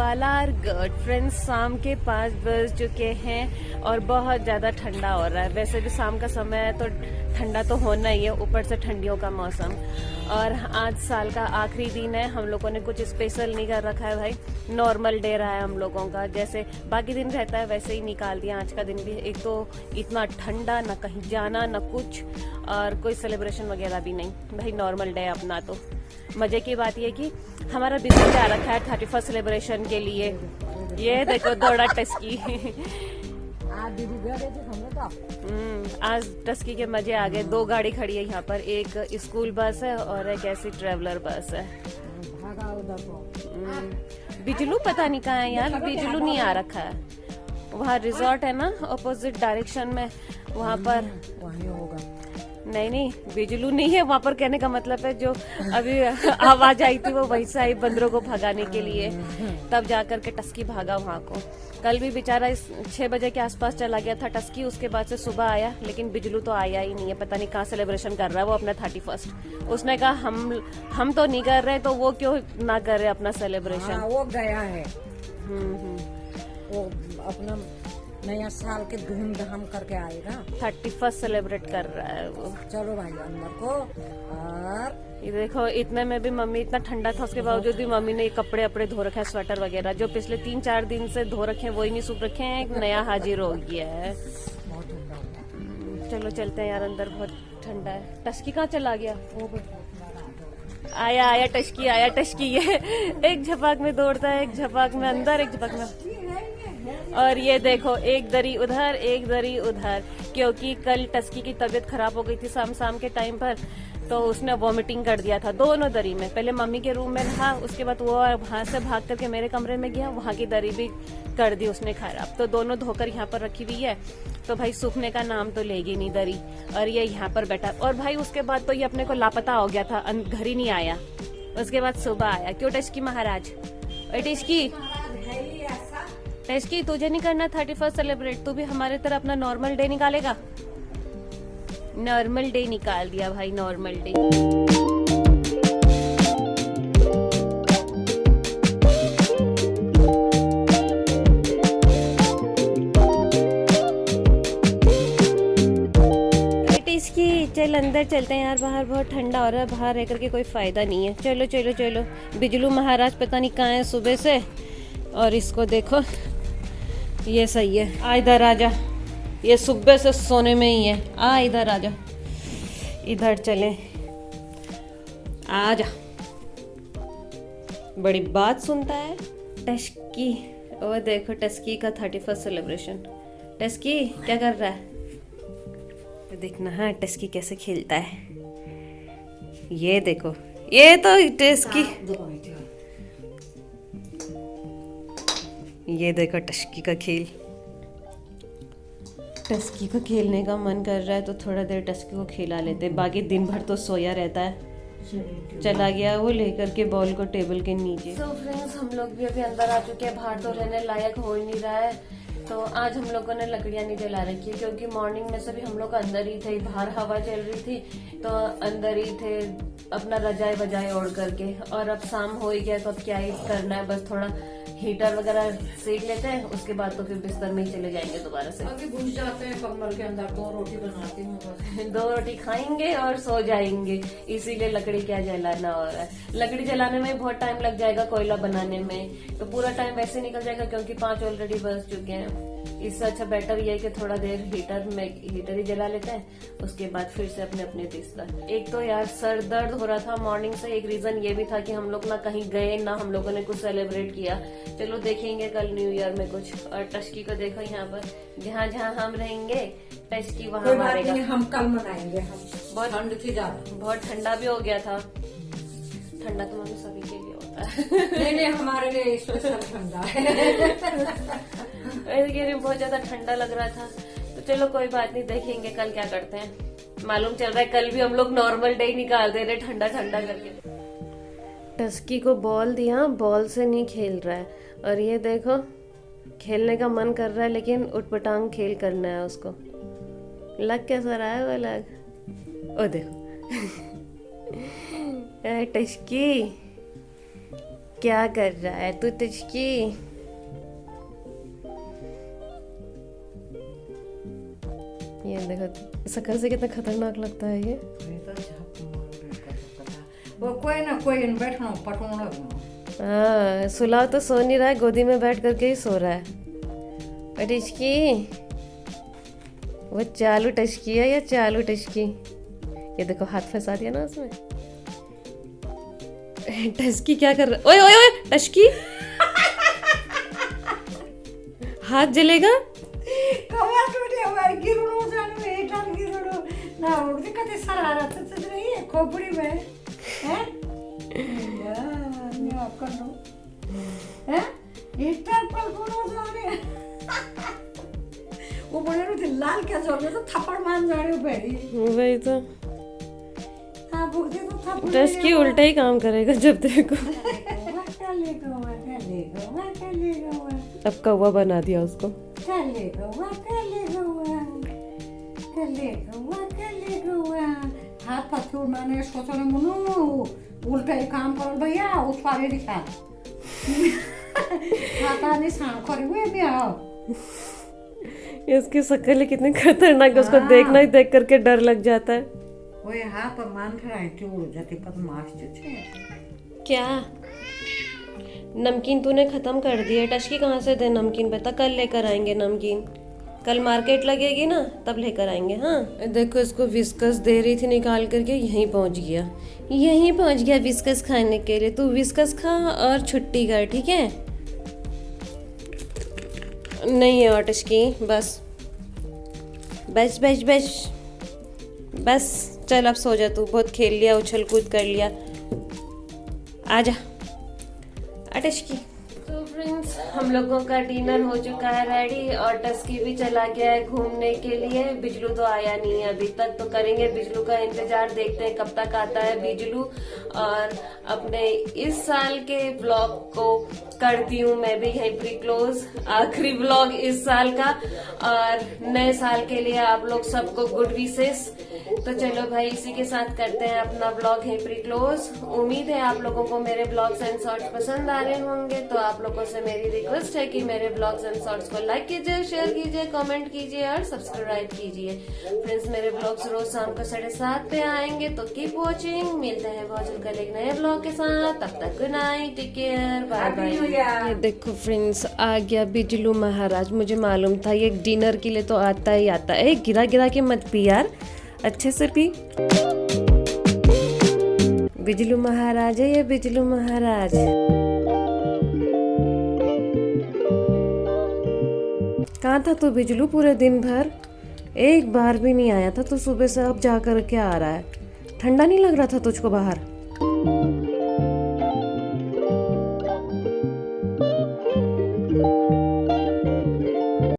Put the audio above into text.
All are good friends. शाम के 5 बज चुके हैं और बहुत ज्यादा ठंडा हो रहा है। वैसे भी शाम का समय है तो ठंडा तो होना ही है, ऊपर से ठंडियों का मौसम। और आज साल का आखिरी दिन है। हम लोगों ने कुछ स्पेशल नहीं कर रखा है भाई, नॉर्मल डे रहा है हम लोगों का, जैसे बाकी दिन रहता है वैसे ही निकाल दिया आज का दिन भी। एक तो इतना ठंडा, ना कहीं जाना ना कुछ, और कोई सेलिब्रेशन वगैरह भी नहीं भाई, नॉर्मल डे अपना। तो मजे की बात यह कि हमारा बिजली आ रखा है 31st सेलिब्रेशन के लिए। ये देखो दौड़ा टस्की। आज टस्की के मजे आ गए। 2 गाड़ी खड़ी है यहाँ पर, एक स्कूल बस है और एक ऐसी ट्रेवलर बस है। बिजलू पता नहीं कहाँ है यार, बिजलू नहीं आ रखा है। वहाँ रिजॉर्ट है ना अपोजिट डायरेक्शन में, वहाँ पर वहीं होगा। नहीं बिजलू नहीं है वहाँ पर। कहने का मतलब है जो अभी आवाज आई थी वो वहीं से आई बंदरों को भगाने के लिए, तब जाकर के टस्की भागा वहाँ को। कल भी बेचारा 6 बजे के आसपास चला गया था टस्की, उसके बाद से सुबह आया, लेकिन बिजलू तो आया ही नहीं है। पता नहीं कहाँ सेलिब्रेशन कर रहा है वो अपना 31st। उसने कहा हम तो नहीं कर रहे तो वो क्यों ना कर रहे अपना सेलिब्रेशन। वो गया है। वो अपना नया साल के धूमधाम करके आएगा। 31st सेलिब्रेट कर रहा है वो। चलो भाई अंदर को। और ये देखो इतने में भी मम्मी, इतना ठंडा था उसके बावजूद भी मम्मी ने कपड़े अपड़े धो रखे हैं, स्वेटर वगैरह जो पिछले 3-4 दिन से धो रखे हैं वही नहीं सूख रखे हैं। एक नया हाजिर हो गया है। बहुत ठंडा हो गया। चलो चलते हैं यार अंदर, बहुत ठंडा है। टस्की कहाँ चला गया? आया टस्की, आया टस्की। ये एक झपाक में दौड़ता है, एक झपाक में अंदर, एक झपाक में। और ये देखो एक दरी उधर एक दरी उधर, क्योंकि कल टस्की की तबीयत खराब हो गई थी शाम के टाइम पर, तो उसने वॉमिटिंग कर दिया था दोनों दरी में। पहले मम्मी के रूम में रहा, उसके बाद वो वहां से भाग करके मेरे कमरे में गया, वहां की दरी भी कर दी उसने खराब। तो दोनों धोकर यहाँ पर रखी हुई है, तो भाई सूखने का नाम तो लेगी नहीं दरी। और ये यहाँ पर बैठा, और भाई उसके बाद तो ये अपने को लापता हो गया था, घर ही नहीं आया। उसके बाद सुबह आया। क्यों टस्की महाराज? टस्की तुझे नहीं करना 31st सेलिब्रेट? तू भी हमारे तरह अपना नॉर्मल डे निकालेगा? नॉर्मल डे निकाल दिया भाई, नॉर्मल डे। चल अंदर चलते हैं यार, बाहर बहुत ठंडा हो रहा है, बाहर रह करके कोई फायदा नहीं है। चलो चलो चलो। बिजलू महाराज पता नहीं कहाँ है सुबह से, और इसको देखो ये सही है। आ इधर आजा, ये सुबह से सोने में ही है। आ इधर आजा, इधर चले, आजा। बड़ी बात सुनता है टस्की। और देखो टस्की का 31st सेलिब्रेशन। टस्की क्या कर रहा है? देखना है टस्की कैसे खेलता है। ये देखो, ये तो टस्की, ये देखो टस्की का खेल। टस्की को खेलने का मन कर रहा है तो थोड़ा देर टस्की को खिला लेते, बाकी दिन भर तो सोया रहता है। चला गया वो लेकर के बॉल को टेबल के नीचे। तो फ्रेंड्स हम लोग भी अभी अंदर आ चुके हैं, बाहर तो रहने लायक हो ही नहीं रहा है। तो आज हम लोगों ने लकड़ियां नहीं जला रखी है, क्योंकि मॉर्निंग में से भी हम लोग अंदर ही थे, बाहर हवा चल रही थी तो अंदर ही थे अपना रजाई बजाई ओढ़ करके। और अब शाम हो ही गया तो अब क्या ही करना है, बस थोड़ा हीटर वगैरह सेक लेते हैं, उसके बाद तो फिर बिस्तर में ही चले जाएंगे दोबारा से। अभी घुस जाते हैं कम्बल के अंदर। 2 रोटी बनाती हूँ बस। 2 रोटी खाएंगे और सो जाएंगे, इसीलिए लकड़ी क्या जलाना हो रहा है। लकड़ी जलाने में बहुत टाइम लग जाएगा, कोयला बनाने में तो पूरा टाइम वैसे निकल जाएगा, क्योंकि 5 ऑलरेडी बज चुके हैं। इससे अच्छा बेटर ये है कि थोड़ा देर हीटर ही जला लेते हैं, उसके बाद फिर से अपने अपने बिस्तर। एक तो यार सर दर्द हो रहा था मॉर्निंग से, एक रीजन ये भी था कि हम लोग ना कहीं गए ना हम लोगों ने कुछ सेलिब्रेट किया। चलो देखेंगे कल न्यू ईयर में कुछ। और टस्की को देखो यहाँ पर, जहाँ जहाँ हम रहेंगे टस्की वहाँ मारेगा। हम कल मनाएंगे। हम बहुत ठंड थी ज्यादा, बहुत ठंडा भी हो गया था। ठंडा तो मम्मी सभी के लिए होता है। नहीं हमारे लिए स्पेशल ठंडा है। बहुत ज्यादा ठंडा लग रहा था, तो चलो कोई बात नहीं, देखेंगे कल क्या करते हैं। मालूम चल रहा है कल भी हम लोग नॉर्मल डे निकाल दे रहे ठंडा ठंडा करके। टस्की को बॉल दिया, बॉल से नहीं खेल रहा है। और ये देखो खेलने का मन कर रहा है, लेकिन उठपटांग खेल करना है उसको। लग कैसा रहा है वो लग, ओ देखो। टस्की क्या कर रहा है तू टचकी? ये देखो शक्ल से कितना खतरनाक लगता है ये। वो कोई ना कोई इन बैठना पटोना। हाँ, सुलाओ तो सो नहीं रहा है, गोदी में बैठ करके ही सो रहा है। और टचकी, वो चालू टचकी है या चालू टचकी? ये देखो हाथ फंसा दिया ना उसमें। टचकी क्या कर रहा? ओए ओए ओए टचकी, हाथ जलेगा। कवा टूटे हुआ गिरनो जाने में इधर गिरनो ना उड़ती कते शरारत से रही है खोपड़ी में हैं। यार मैं आपका नो हैं इधर पर गुनो जाने। वो बोले रो लाल क्या जोर में तो थप्पड़ मान जा रहे हो बेड़ी। वही तो, हाँ भूख दे तो थप्पड़। टचकी उल्टा ही काम करेगा जब देखो। क्या लेगा हुआ क्या लेगा हुआ क्या लेगा हुआ अब कौवा बना दिया उसको। क्या लेगा हुआ क्या लेगा हुआ क्या लेगा हुआ क्या लेगा हुआ। हाथ पथूर मैंने सोचा ना मुनु उल्टा ही काम करो भैया उस पारे दिखा। खाता नहीं सांप करे हुए मैं आओ। इसकी शक्ल कितनी खतरनाक है, उसको देखना ही देख करके डर लग जाता है। वो यहाँ पर मान खड़ा है चूड़ जाती पदमाश जो छे। क्या नमकीन तूने खत्म कर दिया? टचकी कहाँ से दे नमकीन? बता, कल लेकर आएंगे नमकीन। कल मार्केट लगेगी ना तब लेकर आएंगे। हाँ देखो इसको विस्कस दे रही थी निकाल करके, यहीं पहुंच गया विस्कस खाने के लिए। तू विस्कस खा और छुट्टी कर, ठीक है? नहीं है और टचकी, बस बस बस बस बस चल अब सो जा, तू बहुत खेल लिया, उछल कूद कर लिया, आजा टचकी। तो फ्रेंड्स हम लोगों का डिनर हो चुका है रेडी और टस्की भी चला गया है घूमने के लिए। बिजलू तो आया नहीं है अभी तक, तो करेंगे बिजलू का इंतजार, देखते हैं कब तक आता है बिजलू। और अपने इस साल के ब्लॉग को करती हूँ मैं भी यहीं पर क्लोज, आखिरी ब्लॉग इस साल का। और नए साल के लिए आप लोग सबको गुड विशेस। तो चलो भाई इसी के साथ करते हैं अपना ब्लॉग यहीं पर क्लोज। उम्मीद है आप लोगों को मेरे ब्लॉग्स एंड शॉर्ट्स पसंद आ रहे होंगे। तो आप लोगों से मेरी रिक्वेस्ट है कि मेरे ब्लॉग्स एंड शॉर्ट्स को लाइक कीजिए, शेयर कीजिए, कमेंट कीजिए और सब्सक्राइब कीजिए। फ्रेंड्स मेरे ब्लॉग्स रोज शाम को 7:30 पे आएंगे, तो कीप वॉचिंग। मिलते हैं बहुत जल्द कल एक नए ब्लॉग के साथ, तब तक good night, take care, bye bye. ये देखो फ्रेंड्स आ गया बिजलू महाराज। मुझे मालूम था ये डिनर के लिए तो आता ही आता है। गिरा गिरा के मत पी यार, अच्छे से पी। बिजलू महाराज है ये बिजलू महाराज। कहाँ था तू बिजलू पूरे दिन भर? एक बार भी नहीं आया था तो सुबह से अब जा कर के आ रहा है। ठंडा नहीं लग रहा था तुझको बाहर?